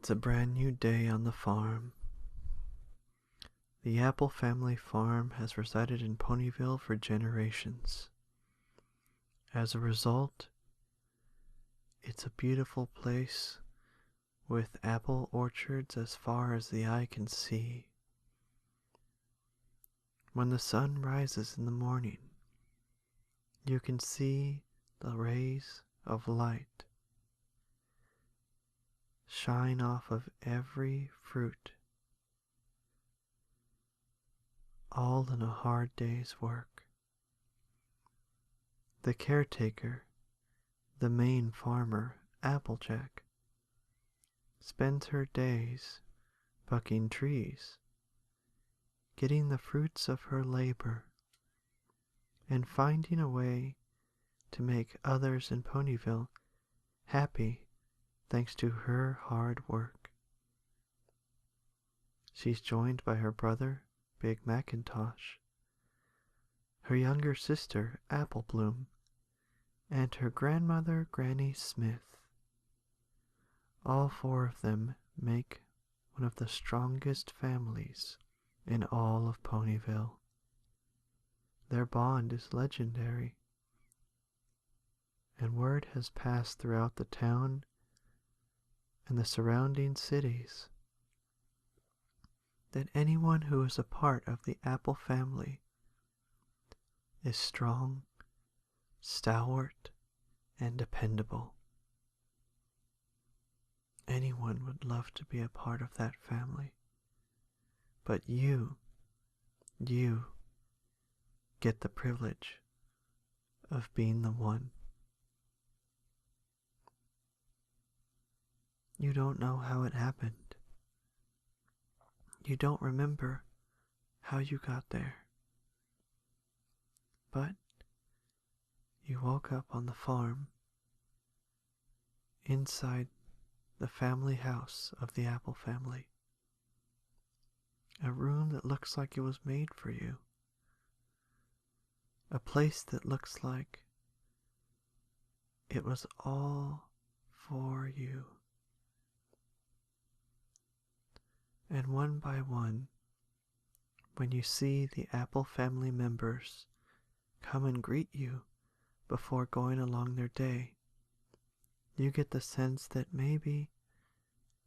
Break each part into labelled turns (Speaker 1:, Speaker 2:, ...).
Speaker 1: It's a brand new day on the farm. The Apple family farm has resided in Ponyville for generations. As a result, it's a beautiful place with apple orchards as far as the eye can see. When the sun rises in the morning, you can see the rays of light shine off of every fruit, all in a hard day's work. The caretaker, the main farmer, Applejack, spends her days bucking trees, getting the fruits of her labor, and finding a way to make others in Ponyville happy thanks to her hard work. She's joined by her brother, Big Macintosh, her younger sister, Apple Bloom, and her grandmother, Granny Smith. All four of them make one of the strongest families in all of Ponyville. Their bond is legendary, and word has passed throughout the town and the surrounding cities that anyone who is a part of the Apple family is strong, stalwart, and dependable. Anyone would love to be a part of that family. But you get the privilege of being the one. You don't know how it happened. You don't remember how you got there. But you woke up on the farm, inside the family house of the Apple family. A room that looks like it was made for you. A place that looks like it was all for you. And one by one, when you see the Apple family members come and greet you before going along their day, you get the sense that maybe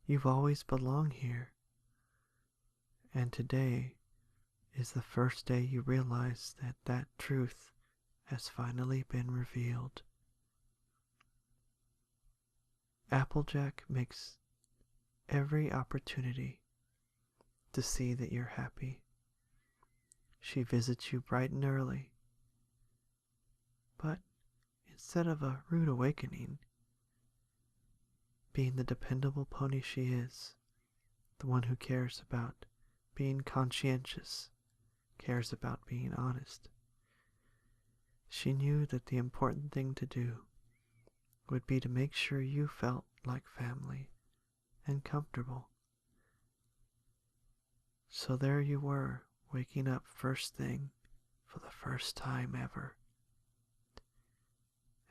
Speaker 1: you've always belonged here. And today is the first day you realize that that truth has finally been revealed. Applejack makes every opportunity to see that you're happy. She visits you bright and early. But instead of a rude awakening, being the dependable pony she is, the one who cares about being conscientious, cares about being honest, she knew that the important thing to do would be to make sure you felt like family and comfortable. So there you were, waking up first thing for the first time ever.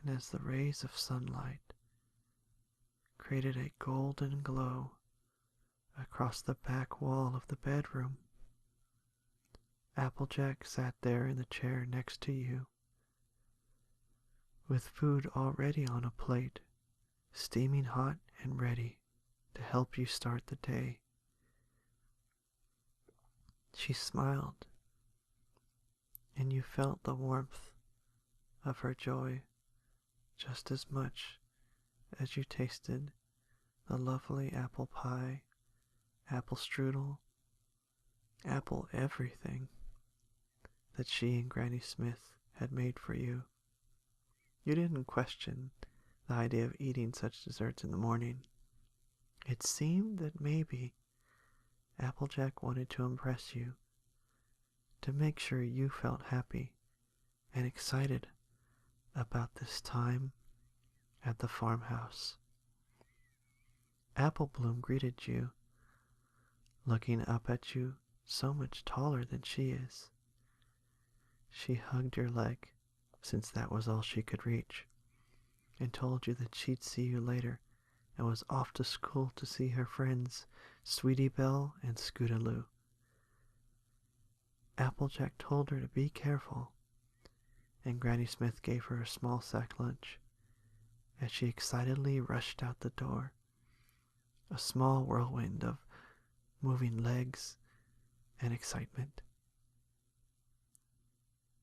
Speaker 1: And as the rays of sunlight created a golden glow across the back wall of the bedroom, Applejack sat there in the chair next to you, with food already on a plate, steaming hot and ready to help you start the day. She smiled, and you felt the warmth of her joy just as much as you tasted the lovely apple pie, apple strudel, apple everything that she and Granny Smith had made for you. You didn't question the idea of eating such desserts in the morning. It seemed that maybe Applejack wanted to impress you, to make sure you felt happy and excited about this time at the farmhouse. Apple Bloom greeted you, looking up at you so much taller than she is. She hugged your leg, since that was all she could reach, and told you that she'd see you later and was off to school to see her friends Sweetie Belle and Scootaloo. Applejack told her to be careful, and Granny Smith gave her a small sack lunch as she excitedly rushed out the door, a small whirlwind of moving legs and excitement.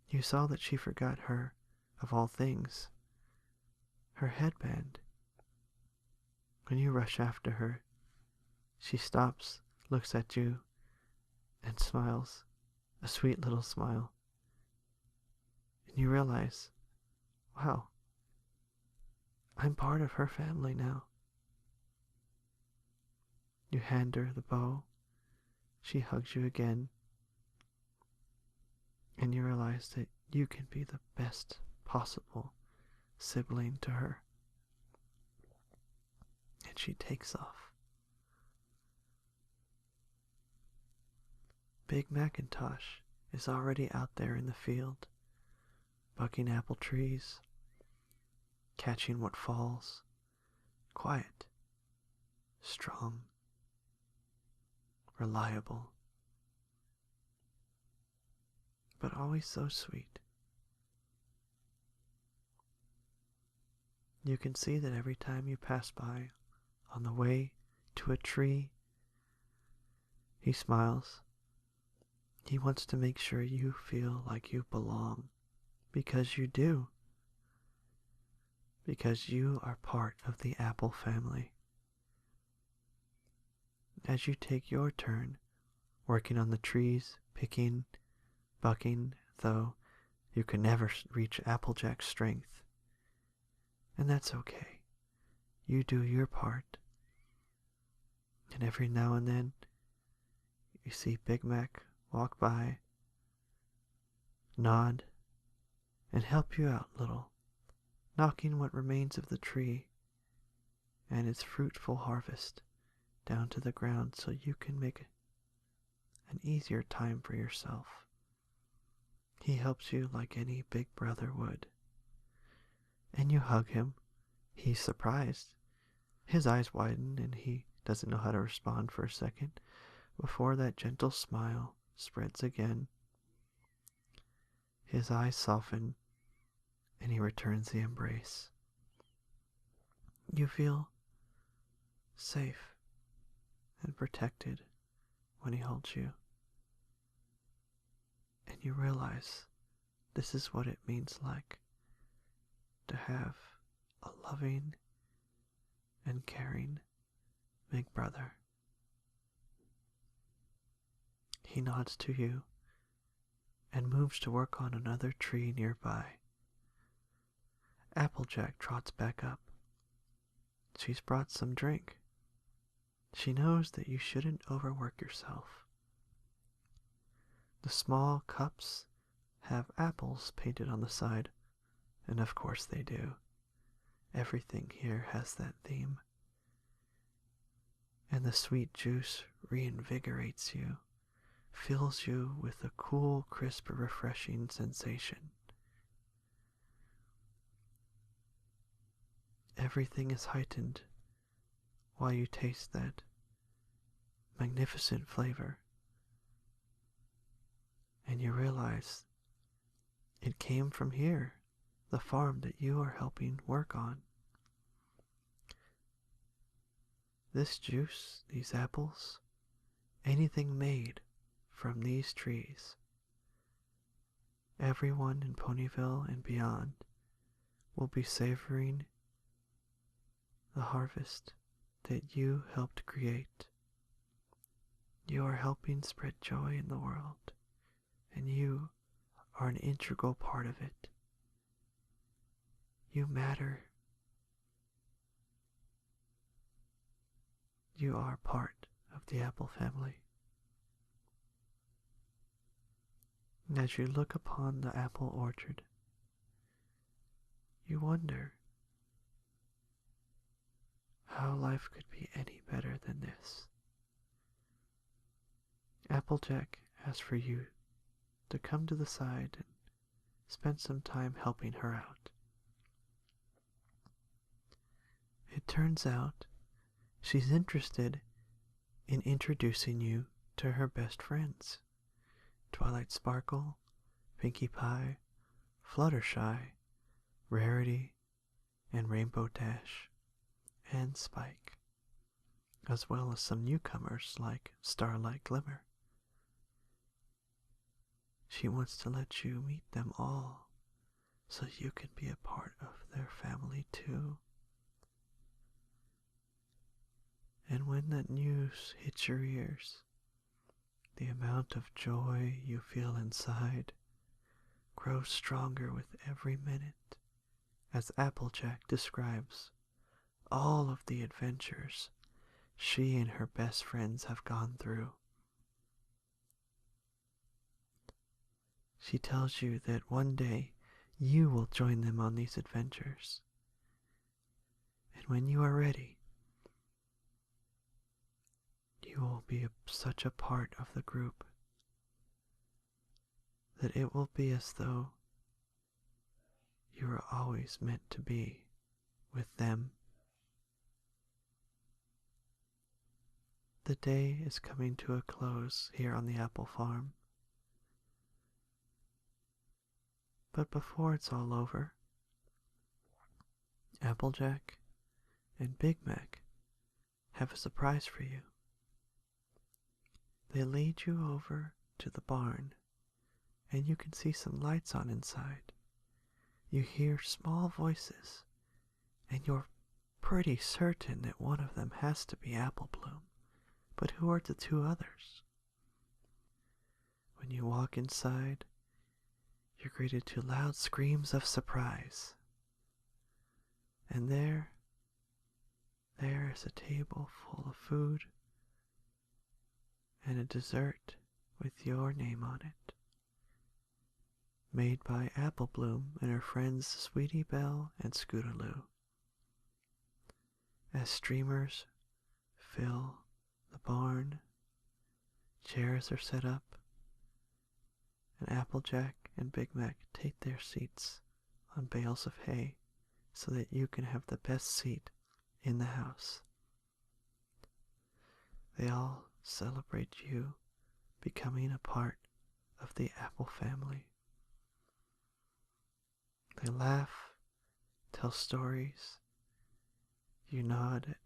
Speaker 1: You saw that she forgot her, of all things, her headband. When you rush after her, she stops, looks at you, and smiles, a sweet little smile. And you realize, wow, I'm part of her family now. You hand her the bow, she hugs you again, and you realize that you can be the best possible sibling to her. And she takes off. Big Macintosh is already out there in the field, bucking apple trees, catching what falls, quiet, strong, reliable, but always so sweet. You can see that every time you pass by on the way to a tree, he smiles. He wants to make sure you feel like you belong, because you do. Because you are part of the apple family. As you take your turn working on the trees, picking, bucking, though you can never reach Applejack's strength. And that's okay. You do your part. And every now and then, you see Big Mac walk by, nod, and help you out little, knocking what remains of the tree and its fruitful harvest down to the ground so you can make an easier time for yourself. He helps you like any big brother would. And you hug him. He's surprised. His eyes widen and he doesn't know how to respond for a second before that gentle smile spreads again. His eyes soften and he returns the embrace. You feel safe and protected when he holds you. And you realize this is what it means like to have a loving and caring big brother. He nods to you and moves to work on another tree nearby. Applejack trots back up. She's brought some drink. She knows that you shouldn't overwork yourself. The small cups have apples painted on the side, and of course they do. Everything here has that theme. And the sweet juice reinvigorates you, fills you with a cool, crisp, refreshing sensation. Everything is heightened while you taste that magnificent flavor. And you realize it came from here, the farm that you are helping work on. This juice, these apples, anything made from these trees, everyone in Ponyville and beyond will be savoring the harvest that you helped create. You are helping spread joy in the world, and you are an integral part of it. You matter. You are part of the apple family. And as you look upon the apple orchard, you wonder how life could be any better than this. Applejack asked for you to come to the side and spend some time helping her out. It turns out She's interested in introducing you to her best friends, Twilight Sparkle, Pinkie Pie, Fluttershy, Rarity, and Rainbow Dash, and Spike, as well as some newcomers like Starlight Glimmer. She wants to let you meet them all so you can be a part of their family too. And when that news hits your ears, the amount of joy you feel inside grows stronger with every minute as Applejack describes all of the adventures she and her best friends have gone through. She tells you that one day you will join them on these adventures. And when you are ready, you will be such a part of the group that it will be as though you are always meant to be with them. The day is coming to a close here on the apple farm. But before it's all over, Applejack and Big Mac have a surprise for you. They lead you over to the barn, and you can see some lights on inside. You hear small voices, and you're pretty certain that one of them has to be Apple Bloom. But who are the two others? When you walk inside, you're greeted to loud screams of surprise. And there is a table full of food and a dessert with your name on it, made by Apple Bloom and her friends Sweetie Belle and Scootaloo. As streamers fill the barn, chairs are set up, and Applejack and Big Mac take their seats on bales of hay so that you can have the best seat in the house. They all celebrate you becoming a part of the Apple family. They laugh, tell stories. You nod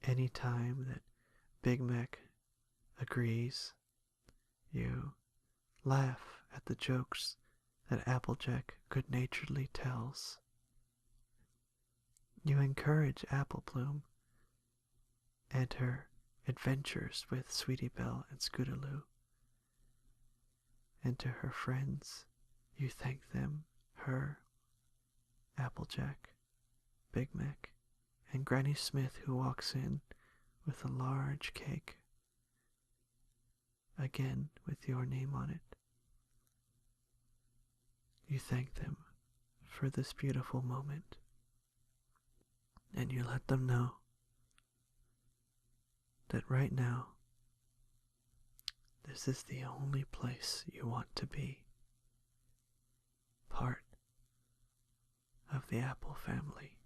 Speaker 1: at any time that Big Mac agrees. You laugh at the jokes that Applejack good-naturedly tells. You encourage Apple Bloom and her adventures with Sweetie Belle and Scootaloo. And to her friends, you thank them, her, Applejack, Big Mac, and Granny Smith, who walks in with a large cake, again with your name on it. You thank them for this beautiful moment, and you let them know that right now, this is the only place you want to be, part of the Apple family.